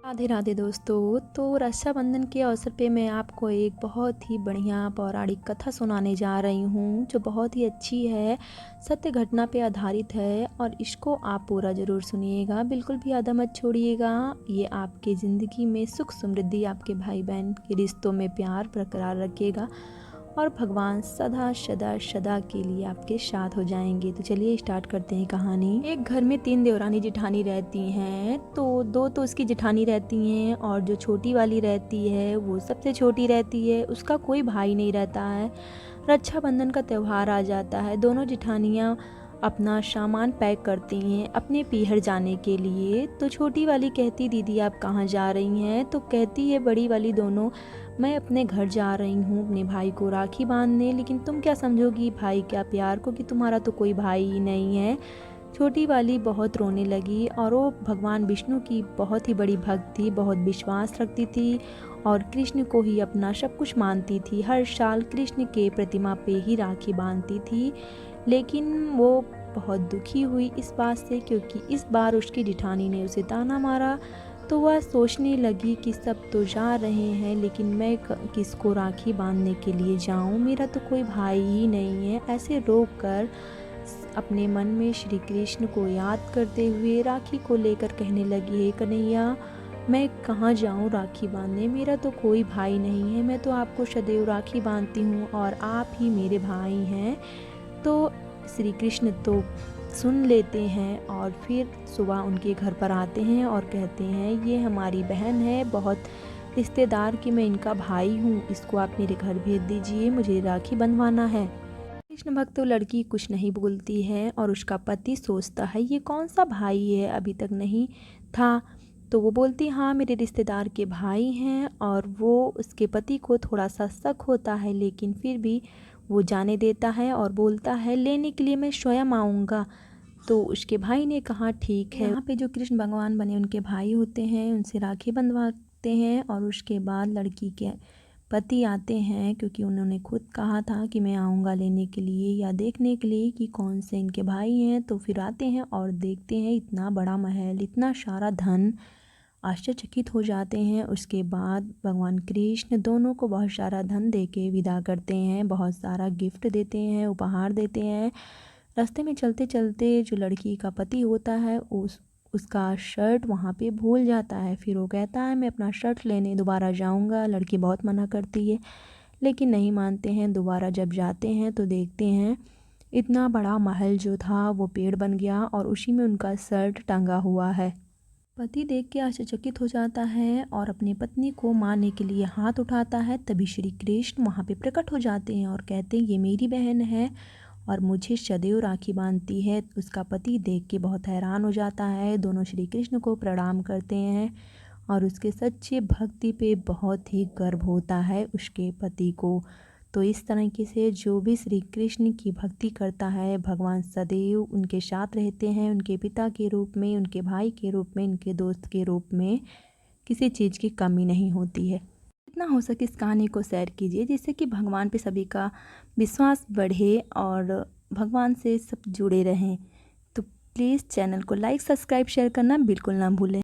राधे राधे दोस्तों। तो रक्षाबंधन के अवसर पे मैं आपको एक बहुत ही बढ़िया पौराणिक कथा सुनाने जा रही हूँ जो बहुत ही अच्छी है, सत्य घटना पे आधारित है और इसको आप पूरा ज़रूर सुनिएगा, बिल्कुल भी आधा मत छोड़िएगा। ये आपके ज़िंदगी में सुख समृद्धि, आपके भाई बहन के रिश्तों में प्यार बरकरार रखेगा और भगवान सदा सदा सदा के लिए आपके साथ हो जाएंगे। तो चलिए स्टार्ट करते हैं कहानी। एक घर में 3 देवरानी जेठानी रहती हैं। तो 2 तो उसकी जेठानी रहती हैं और जो छोटी वाली रहती है वो सबसे छोटी रहती है, उसका कोई भाई नहीं रहता है। रक्षाबंधन का त्यौहार आ जाता है, दोनों जेठानियाँ अपना सामान पैक करती हैं अपने पीहर जाने के लिए। तो छोटी वाली कहती, दीदी आप कहाँ जा रही हैं? तो कहती है बड़ी वाली, दोनों मैं अपने घर जा रही हूँ अपने भाई को राखी बांधने, लेकिन तुम क्या समझोगी भाई क्या प्यार को कि तुम्हारा तो कोई भाई ही नहीं है। छोटी वाली बहुत रोने लगी और वो भगवान विष्णु की बहुत ही बड़ी भक्त थी, बहुत विश्वास रखती थी और कृष्ण को ही अपना सब कुछ मानती थी। हर साल कृष्ण के प्रतिमा पे ही राखी बांधती थी, लेकिन वो बहुत दुखी हुई इस बात से क्योंकि इस बार उसकी जेठानी ने उसे ताना मारा। तो वह सोचने लगी कि सब तो जा रहे हैं, लेकिन मैं किसको राखी बांधने के लिए जाऊं, मेरा तो कोई भाई ही नहीं है। ऐसे रोक कर अपने मन में श्री कृष्ण को याद करते हुए राखी को लेकर कहने लगी, हे कन्हैया मैं कहाँ जाऊँ राखी बांधने, मेरा तो कोई भाई नहीं है, मैं तो आपको सदैव राखी बांधती हूँ और आप ही मेरे भाई हैं। तो श्री कृष्ण तो सुन लेते हैं और फिर सुबह उनके घर पर आते हैं और कहते हैं, ये हमारी बहन है, बहुत रिश्तेदार की मैं इनका भाई हूँ, इसको आप मेरे घर भेज दीजिए, मुझे राखी बंधवाना है। कृष्ण भक्त तो लड़की कुछ नहीं बोलती है और उसका पति सोचता है ये कौन सा भाई है, अभी तक नहीं था। तो वो बोलती, हाँ मेरे रिश्तेदार के भाई हैं। और वो उसके पति को थोड़ा सा शक होता है, लेकिन फिर भी वो जाने देता है और बोलता है लेने के लिए मैं स्वयं आऊँगा। तो उसके भाई ने कहा ठीक है। यहाँ पे जो कृष्ण भगवान बने उनके भाई होते हैं, उनसे राखी बंधवाते हैं और उसके बाद लड़की के पति आते हैं, क्योंकि उन्होंने खुद कहा था कि मैं आऊँगा लेने के लिए या देखने के लिए कि कौन से इनके भाई हैं। तो फिर आते हैं और देखते हैं इतना बड़ा महल, इतना सारा धन, आश्चर्यचकित हो जाते हैं। उसके बाद भगवान कृष्ण दोनों को बहुत सारा धन दे के विदा करते हैं, बहुत सारा गिफ्ट देते हैं, उपहार देते हैं। रास्ते में चलते चलते जो लड़की का पति होता है उसका शर्ट वहाँ पे भूल जाता है। फिर वो कहता है मैं अपना शर्ट लेने दोबारा जाऊँगा। लड़की बहुत मना करती है लेकिन नहीं मानते हैं। दोबारा जब जाते हैं तो देखते हैं इतना बड़ा महल जो था वो पेड़ बन गया और उसी में उनका शर्ट टंगा हुआ है। पति देख के आश्चर्यचकित हो जाता है और अपनी पत्नी को मारने के लिए हाथ उठाता है। तभी श्री कृष्ण वहाँ पे प्रकट हो जाते हैं और कहते हैं ये मेरी बहन है और मुझे सदैव राखी बांधती है। उसका पति देख के बहुत हैरान हो जाता है। दोनों श्री कृष्ण को प्रणाम करते हैं और उसके सच्चे भक्ति पे बहुत ही गर्व होता है उसके पति को। तो इस तरीके से जो भी श्री कृष्ण की भक्ति करता है, भगवान सदैव उनके साथ रहते हैं, उनके पिता के रूप में, उनके भाई के रूप में, उनके दोस्त के रूप में, किसी चीज़ की कमी नहीं होती है। जितना हो सके इस कहानी को शेयर कीजिए जिससे कि भगवान पे सभी का विश्वास बढ़े और भगवान से सब जुड़े रहें। तो प्लीज़ चैनल को लाइक, सब्सक्राइब, शेयर करना बिल्कुल ना भूलें।